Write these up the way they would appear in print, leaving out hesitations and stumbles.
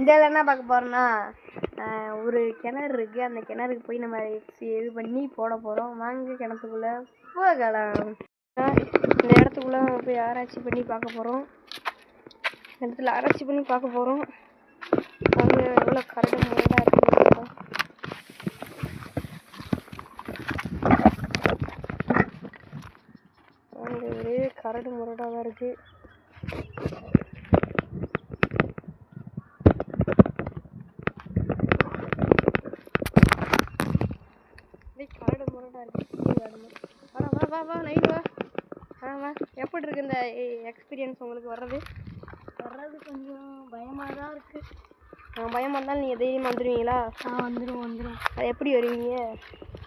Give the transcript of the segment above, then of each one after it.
இதில் என்ன பார்க்க போகிறோன்னா ஒரு கிணறு இருக்குது. அந்த கிணறுக்கு போய் நம்ம இது பண்ணி போட போகிறோம். வாங்க கிணத்துக்குள்ளே போகலாம். இந்த இடத்துக்குள்ளே நம்ம போய் ஆராய்ச்சி பண்ணி பார்க்க போகிறோம். இந்த இடத்துல ஆராய்ச்சி பண்ணி பார்க்க போகிறோம். வாங்க எவ்வளோ கரடு முறையாக இருக்குது. வாங்க ஒரே கரடு முரடாக தான் இருக்குது. கரடு முரடாக இருக்குது. வா நைட்டு வா. எப்படி இருக்குது இந்த எக்ஸ்பீரியன்ஸ் உங்களுக்கு வர்றது கொஞ்சம் பயமாக தான் இருக்குது. பயமாக இருந்தாலும் நீங்கள் தைரியமாக வந்துடுவீங்களா? வந்துடும். அது எப்படி வருவீங்க?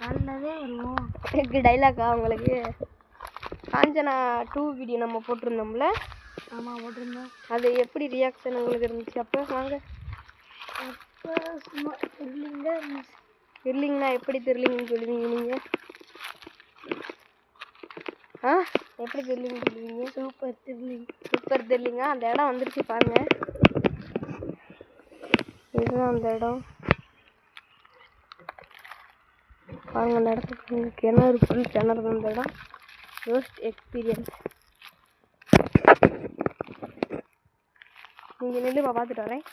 நல்லதே வருவோம். எனக்கு டைலாக்கா உங்களுக்கு? காஞ்சனா 2 வீடியோ நம்ம போட்டிருந்தோம்ல? ஆமாம் போட்டிருந்தோம். அது எப்படி ரியாக்ஷன் உங்களுக்கு இருந்துச்சு? அப்போ வாங்க. அப்போ சும்மா த்ரில்லிங்காக இருந்துச்சு. த்ரில்லிங்னா எப்படி த்ரில்லிங்னு சொல்லுவீங்க நீங்கள்? எப்படி த்ரில்லிங் சொல்லுவீங்க? சூப்பர் த்ரில்லிங்கா? அந்த இடம் வந்துருச்சு பாருங்கள். இதுதான் அந்த இடம் பாருங்க. அந்த இடத்துக்கு கிணறு ஃபுல் கிணறு தான் அந்த இடம். First experience. நீங்கள் நெல்லுப்பா பார்த்துட்டு வரேன்.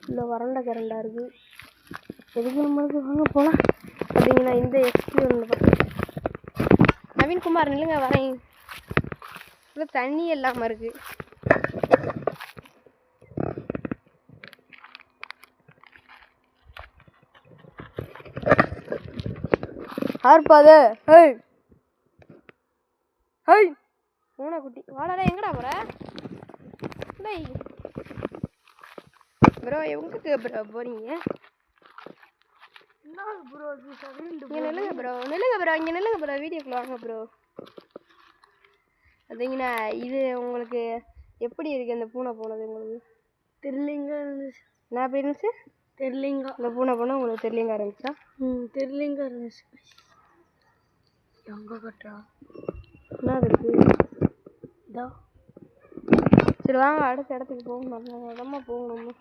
இல்லை வறண்ட கரண்டாக இருக்குது. எதுக்கு நம்மளுக்கு வாங்க போகலாம். பார்த்தீங்கன்னா இந்த எக்ஸ்பீரியன்ஸ் பார்த்து நவீன்குமார் நில்லுங்க வரேன். இல்லை தண்ணி இல்லாமல் இருக்குது. ஆர்ப்பாது. ஹேய் பூனைக்குட்டி வாடா. எங்கடா போற? ப்ரோ எங்களுக்கு ப்ரோ போறீங்க? நில்லுங்க ப்ரோ. இங்கே நில்லுங்க ப்ரோ. வீடியோக்குள்ள வாங்க ப்ரோ. பார்த்தீங்கன்னா இது உங்களுக்கு எப்படி இருக்குது? அந்த பூனை போனது உங்களுக்கு த்ரில்லிங்காக இருந்துச்சு. என்ன அப்படி இருந்துச்சு? த்ரில்லிங்காக. இந்த பூனை போனால் உங்களுக்கு த்ரில்லிங்காக இருந்துச்சா? த்ரில்லிங்காக இருந்துச்சு. எங்கே கட்டுறா? என்ன இருக்குது? இதோ. சரி வாங்க அடுத்த இடத்துக்கு போகணும். நல்ல இடமா போகணும்.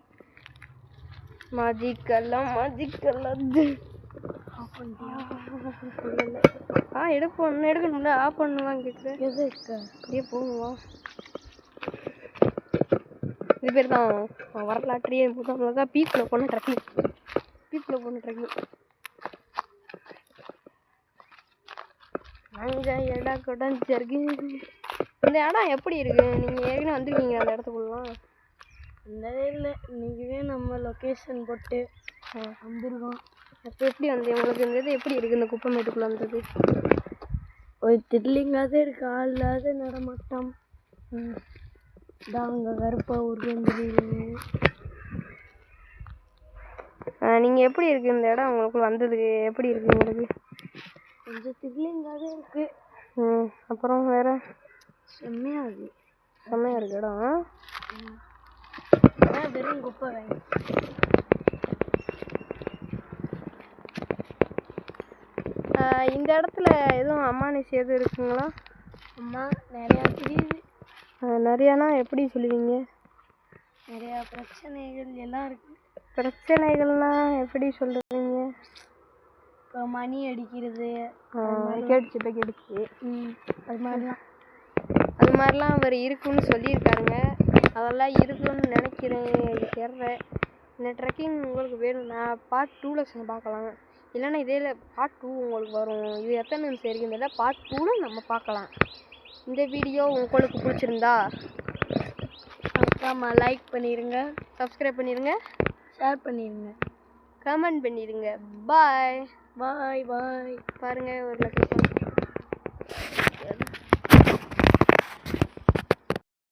மேஜிக்கெல்லாம் எடுக்கணும்ல. ஆஃப் பண்ணுவாங்க கேட்குறேன். எது இருக்கு? அப்படியே போகுவா. இது பேர் தான் வரலாற்றையே முதல்ல பீப்பில் போன ட்ரெக்கிங். நாங்கள் இடம் குடஞ்சிருக்கு. இந்த இடம் எப்படி இருக்கு? நீங்கள் ஏற்கனவே வந்துருக்கீங்க அந்த இடத்துக்குள்ளலாம்? வந்ததே இல்லை. இன்றைக்கிவே நம்ம லொக்கேஷன் போட்டு வந்துருக்கோம். அப்போ எப்படி வந்து உங்களுக்கு இருந்தது? எப்படி இருக்குது இந்த குப்பமேட்டுக்குள்ளே வந்தது? ஒரு த்ரில்லிங்காக தான் இருக்குது. ஆள் இல்லாத நடமாட்டம். அங்கே கருப்பாக உருவந்துருக்கீங்க. நீங்கள் எப்படி இருக்குது இந்த இடம் உங்களுக்குள்ள வந்ததுக்கு எப்படி இருக்குது உங்களுக்கு? கொஞ்சம் த்ரில்லிங்காக தான் இருக்குது. அப்புறம் வேறு செம்மையாக இருக்குது இடம். வெறும் குப்பை வேணும். இந்த இடத்துல எதுவும் அமானுஷம் எதுவும் இருக்குங்களா? அம்மா நிறையா தெரியுது. நிறையானா எப்படி சொல்லுவீங்க? நிறையா பிரச்சனைகள் எல்லாம் இருக்குது. பிரச்சனைகள்னால் எப்படி சொல்லுவீங்க? இப்போ மணி அடிக்கிறது கேட்டுச்சு. அது மாதிரிலாம் அவர் இருக்குன்னு சொல்லியிருக்காருங்க. அதெல்லாம் இருக்குன்னு நினைக்கிறேன். தெரியல. இந்த ட்ரெக்கிங் உங்களுக்கு வேணும்னா பார்ட் 2ல் பார்க்கலாம். இல்லைன்னா இதே பார்ட் 2 உங்களுக்கு வரும். இது எத்தனை நிமிஷம் இருக்குதுல பார்ட் 2ல் நம்ம பார்க்கலாம். இந்த வீடியோ உங்களுக்கு பிடிச்சிருந்தா மறக்காம லைக் பண்ணிடுங்க, சப்ஸ்கிரைப் பண்ணிடுங்க, ஷேர் பண்ணிடுங்க, கமெண்ட் பண்ணிடுங்க. பாய் பாருங்கள் ஒரு லொக்கேஷன்.